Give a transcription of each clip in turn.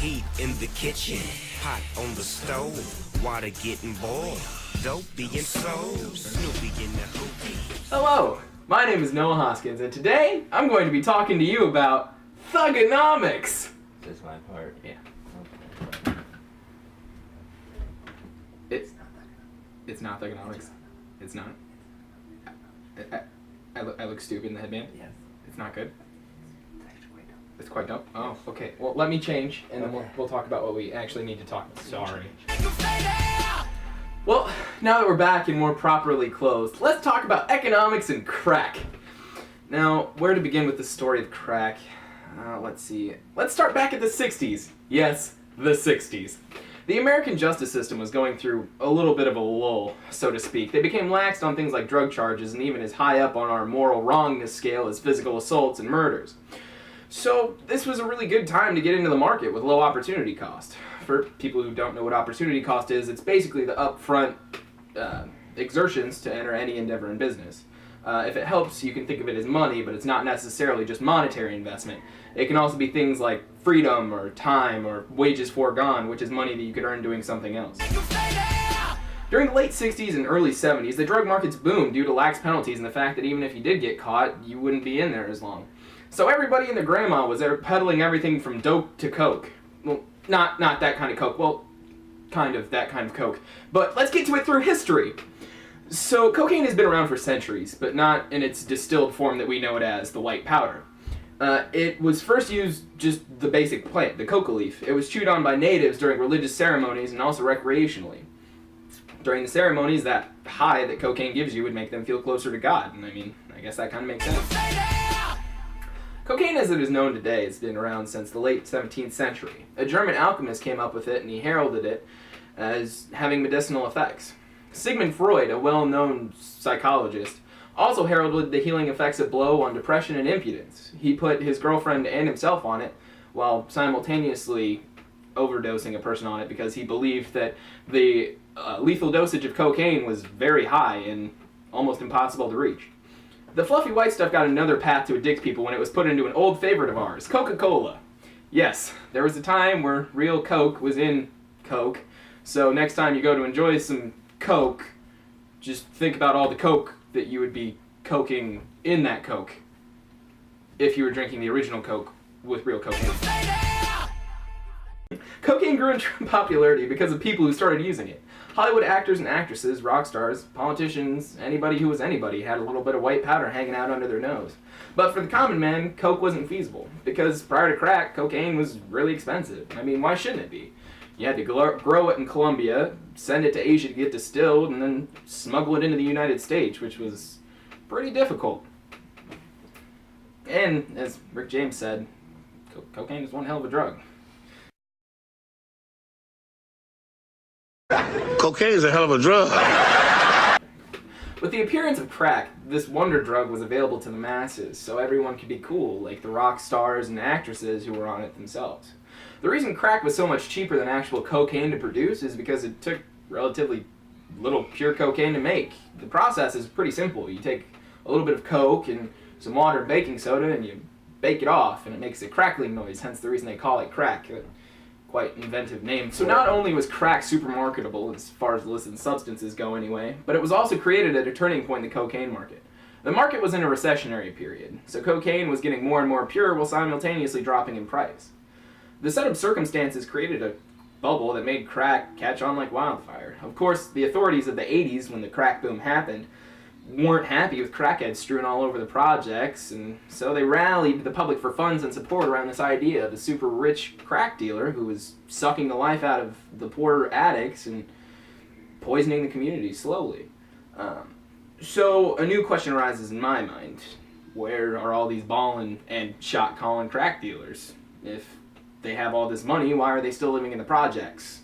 Heat in the kitchen, pot on the stove, water getting boiled, dope being sold, Snoopy in the hoopy. Hello, my name is Noah Hoskins, and today I'm going to be talking to you about thugonomics. This is my part. Yeah. Okay. It's not thugonomics. It's not. I look stupid in the headband. Yes. It's not good. It's actually quite dope. It's quite dope. Oh, okay. Well, let me change, and then we'll talk about what we actually need to talk about. Sorry. Well, now that we're back and more properly clothed, let's talk about economics and crack. Now, where to begin with the story of crack? Let's see. Let's start back at the 60s. Yes, the 60s. The American justice system was going through a little bit of a lull, so to speak. They became lax on things like drug charges and even as high up on our moral wrongness scale as physical assaults and murders. So this was a really good time to get into the market with low opportunity cost. For people who don't know what opportunity cost is, it's basically the upfront exertions to enter any endeavor in business. If it helps, you can think of it as money, but it's not necessarily just monetary investment. It can also be things like freedom or time or wages foregone, which is money that you could earn doing something else. During the late 60s and early 70s, the drug markets boomed due to lax penalties and the fact that even if you did get caught, you wouldn't be in there as long. So everybody and their grandma was there peddling everything from dope to coke. Well, not that kind of coke. Well, kind of that kind of coke. But let's get to it through history. So cocaine has been around for centuries, but not in its distilled form that we know it as, the white powder. It was first used just the basic plant, the coca leaf. It was chewed on by natives during religious ceremonies and also recreationally. During the ceremonies, that high that cocaine gives you would make them feel closer to God. And I mean, I guess that kind of makes sense. Cocaine as it is known today has been around since the late 17th century. A German alchemist came up with it and he heralded it as having medicinal effects. Sigmund Freud, a well-known psychologist, also heralded the healing effects of blow on depression and impotence. He put his girlfriend and himself on it while simultaneously overdosing a person on it because he believed that the lethal dosage of cocaine was very high and almost impossible to reach. The fluffy white stuff got another path to addict people when it was put into an old favorite of ours, Coca-Cola. Yes, there was a time where real Coke was in Coke, so next time you go to enjoy some Coke, just think about all the Coke that you would be coking in that Coke if you were drinking the original Coke with real cocaine. Cocaine grew in popularity because of people who started using it. Hollywood actors and actresses, rock stars, politicians, anybody who was anybody had a little bit of white powder hanging out under their nose. But for the common man, Coke wasn't feasible because prior to crack, cocaine was really expensive. I mean, why shouldn't it be? You had to grow it in Colombia, send it to Asia to get distilled, and then smuggle it into the United States, which was pretty difficult. And, as Rick James said, cocaine is one hell of a drug. Cocaine is a hell of a drug. With the appearance of crack, this wonder drug was available to the masses, so everyone could be cool, like the rock stars and actresses who were on it themselves. The reason crack was so much cheaper than actual cocaine to produce is because it took relatively little pure cocaine to make. The process is pretty simple. You take a little bit of coke and some water and baking soda and you bake it off and it makes a crackling noise, hence the reason they call it crack. Quite inventive name. So not only was crack super marketable as far as illicit substances go anyway, but it was also created at a turning point in the cocaine market. The market was in a recessionary period, so cocaine was getting more and more pure while simultaneously dropping in price. The set of circumstances created a bubble that made crack catch on like wildfire. Of course, the authorities of the 80s, when the crack boom happened, weren't happy with crackheads strewn all over the projects, and so they rallied the public for funds and support around this idea of a super rich crack dealer who was sucking the life out of the poor addicts and poisoning the community slowly. So a new question arises in my mind. Where are all these ballin' and shot-calling crack dealers? If they have all this money, why are they still living in the projects?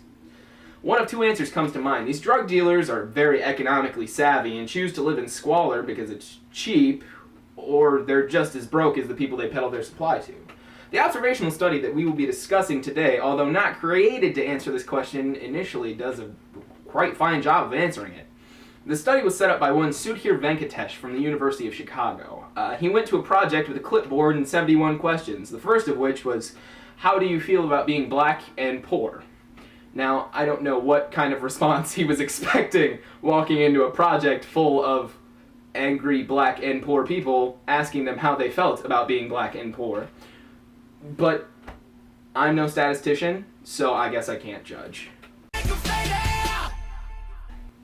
One of two answers comes to mind. These drug dealers are very economically savvy and choose to live in squalor because it's cheap, or they're just as broke as the people they peddle their supply to. The observational study that we will be discussing today, although not created to answer this question initially, does a quite fine job of answering it. The study was set up by one Sudhir Venkatesh from the University of Chicago. He went to a project with a clipboard and 71 questions, the first of which was, how do you feel about being black and poor? Now, I don't know what kind of response he was expecting walking into a project full of angry black and poor people asking them how they felt about being black and poor. But I'm no statistician, so I guess I can't judge.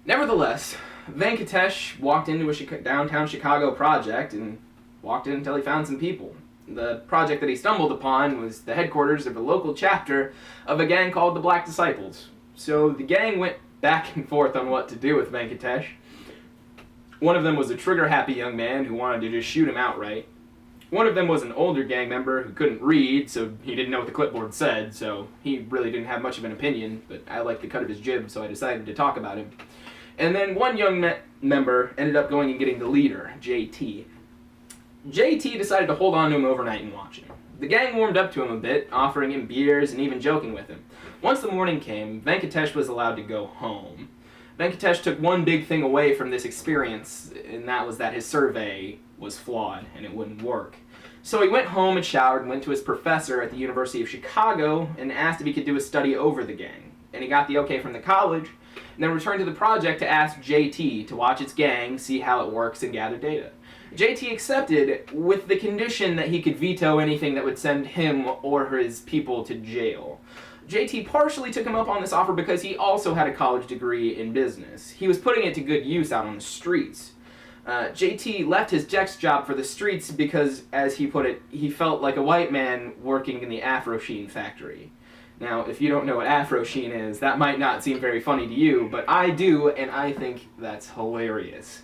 Nevertheless, Venkatesh walked into a downtown Chicago project and walked in until he found some people. The project that he stumbled upon was the headquarters of a local chapter of a gang called the Black Disciples. So the gang went back and forth on what to do with Venkatesh. One of them was a trigger-happy young man who wanted to just shoot him outright. One of them was an older gang member who couldn't read, so he didn't know what the clipboard said, so he really didn't have much of an opinion, but I liked the cut of his jib, so I decided to talk about him. And then one young member ended up going and getting the leader, JT. JT decided to hold on to him overnight and watch him. The gang warmed up to him a bit, offering him beers and even joking with him. Once the morning came, Venkatesh was allowed to go home. Venkatesh took one big thing away from this experience, and that was that his survey was flawed and it wouldn't work. So he went home and showered and went to his professor at the University of Chicago and asked if he could do a study over the gang. And he got the okay from the college, and then returned to the project to ask JT to watch its gang, see how it works, and gather data. JT accepted with the condition that he could veto anything that would send him or his people to jail. JT partially took him up on this offer because he also had a college degree in business. He was putting it to good use out on the streets. JT left his desk job for the streets because, as he put it, he felt like a white man working in the Afro Sheen factory. Now, if you don't know what Afro Sheen is, that might not seem very funny to you, but I do, and I think that's hilarious.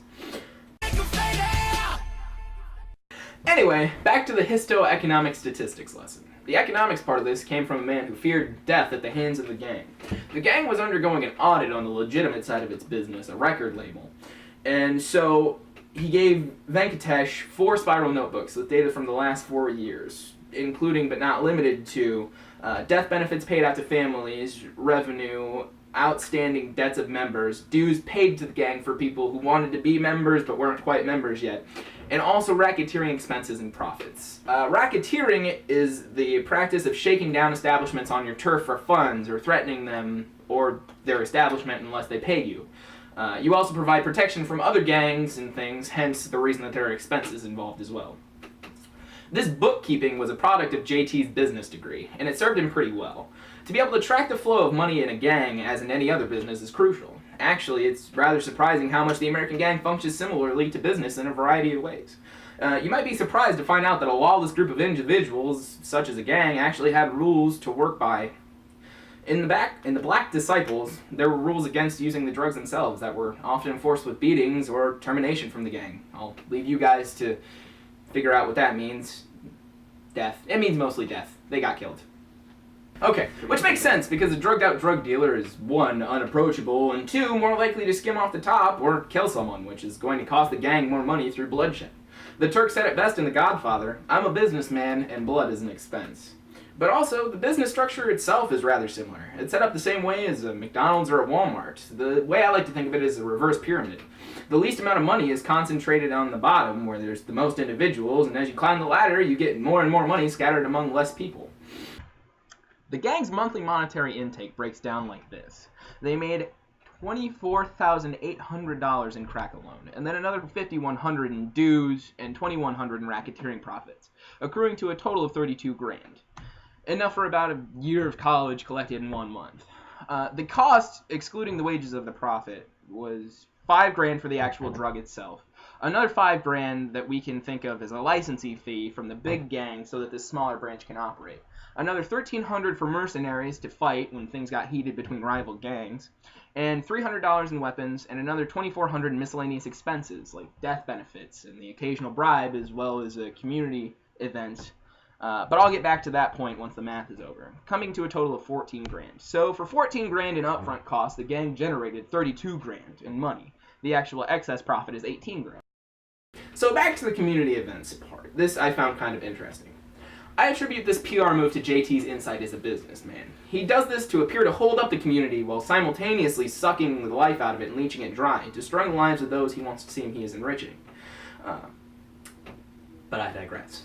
Anyway, back to the histoeconomic statistics lesson. The economics part of this came from a man who feared death at the hands of the gang. The gang was undergoing an audit on the legitimate side of its business, a record label. And so he gave Venkatesh 4 spiral notebooks with data from the last 4 years, including but not limited to death benefits paid out to families, revenue, outstanding debts of members, dues paid to the gang for people who wanted to be members but weren't quite members yet, and also racketeering expenses and profits. Racketeering is the practice of shaking down establishments on your turf for funds or threatening them or their establishment unless they pay you. You also provide protection from other gangs and things, hence the reason that there are expenses involved as well. This bookkeeping was a product of JT's business degree, and it served him pretty well. To be able to track the flow of money in a gang, as in any other business, is crucial. Actually, it's rather surprising how much the American gang functions similarly to business in a variety of ways. You might be surprised to find out that a lawless group of individuals, such as a gang, actually had rules to work by. In the Black Disciples, there were rules against using the drugs themselves that were often enforced with beatings or termination from the gang. I'll leave you guys to figure out what that means. Death. It means mostly death. They got killed. Okay, which makes sense because a drugged out drug dealer is 1, unapproachable, and 2, more likely to skim off the top or kill someone, which is going to cost the gang more money through bloodshed. The Turk said it best in The Godfather, "I'm a businessman and blood is an expense." But also, the business structure itself is rather similar. It's set up the same way as a McDonald's or a Walmart. The way I like to think of it is a reverse pyramid. The least amount of money is concentrated on the bottom, where there's the most individuals, and as you climb the ladder, you get more and more money scattered among less people. The gang's monthly monetary intake breaks down like this. They made $24,800 in crack alone, and then another $5,100 in dues and $2,100 in racketeering profits, accruing to a total of $32,000. Enough for about a year of college collected in 1 month. The cost, excluding the wages of the profit, was $5,000 for the actual drug itself. Another $5,000 that we can think of as a licensing fee from the big gang so that this smaller branch can operate. Another $1,300 for mercenaries to fight when things got heated between rival gangs, and $300 in weapons, and another $2,400 in miscellaneous expenses like death benefits and the occasional bribe, as well as a community event. But I'll get back to that point once the math is over, coming to a total of $14,000. So for $14,000 in upfront costs, the gang generated $32,000 in money. The actual excess profit is $18,000. So back to the community events part. This I found kind of interesting. I attribute this PR move to JT's insight as a businessman. He does this to appear to hold up the community while simultaneously sucking the life out of it and leeching it dry, destroying the lives of those he wants to seem he is enriching. But I digress.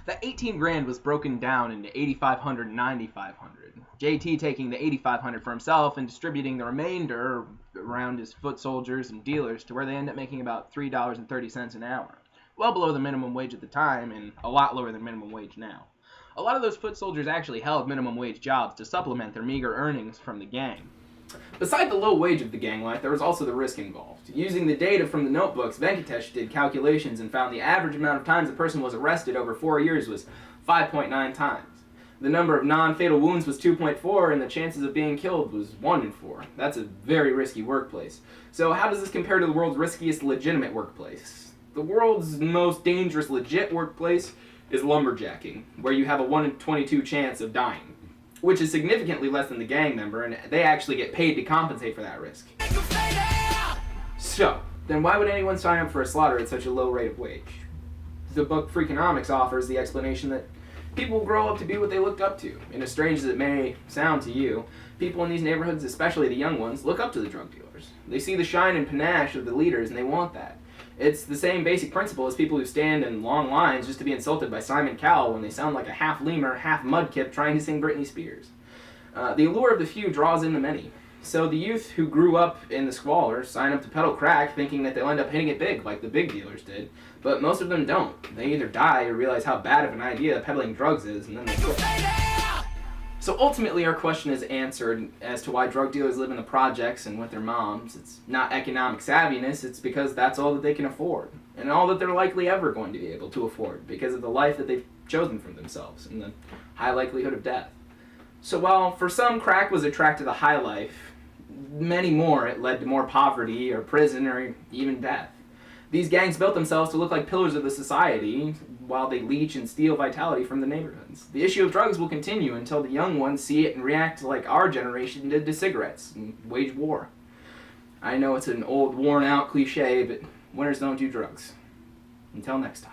That 18 grand was broken down into 8,500 and 9,500. JT taking the 8,500 for himself and distributing the remainder around his foot soldiers and dealers to where they end up making about $3.30 an hour. Well below the minimum wage at the time and a lot lower than minimum wage now. A lot of those foot soldiers actually held minimum wage jobs to supplement their meager earnings from the gang. Beside the low wage of the gang life, there was also the risk involved. Using the data from the notebooks, Venkatesh did calculations and found the average amount of times a person was arrested over 4 years was 5.9 times. The number of non-fatal wounds was 2.4, and the chances of being killed was 1 in 4. That's a very risky workplace. So how does this compare to the world's riskiest legitimate workplace? The world's most dangerous legit workplace is lumberjacking, where you have a 1 in 22 chance of dying, which is significantly less than the gang member, and they actually get paid to compensate for that risk. So, then why would anyone sign up for a slaughter at such a low rate of wage? The book Freakonomics offers the explanation that people grow up to be what they looked up to. And as strange as it may sound to you, people in these neighborhoods, especially the young ones, look up to the drug dealers. They see the shine and panache of the leaders, and they want that. It's the same basic principle as people who stand in long lines just to be insulted by Simon Cowell when they sound like a half lemur, half mudkip trying to sing Britney Spears. The allure of the few draws in the many. So the youth who grew up in the squalor sign up to peddle crack thinking that they'll end up hitting it big like the big dealers did, but most of them don't. They either die or realize how bad of an idea peddling drugs is, and then they quit. So ultimately our question is answered as to why drug dealers live in the projects and with their moms. It's not economic savviness, it's because that's all that they can afford, and all that they're likely ever going to be able to afford because of the life that they've chosen for themselves and the high likelihood of death. So while for some crack was a track to the high life, many more it led to more poverty or prison or even death. These gangs built themselves to look like pillars of the society while they leech and steal vitality from the neighborhoods. The issue of drugs will continue until the young ones see it and react like our generation did to cigarettes and wage war. I know it's an old, worn-out cliche, but winners don't do drugs. Until next time.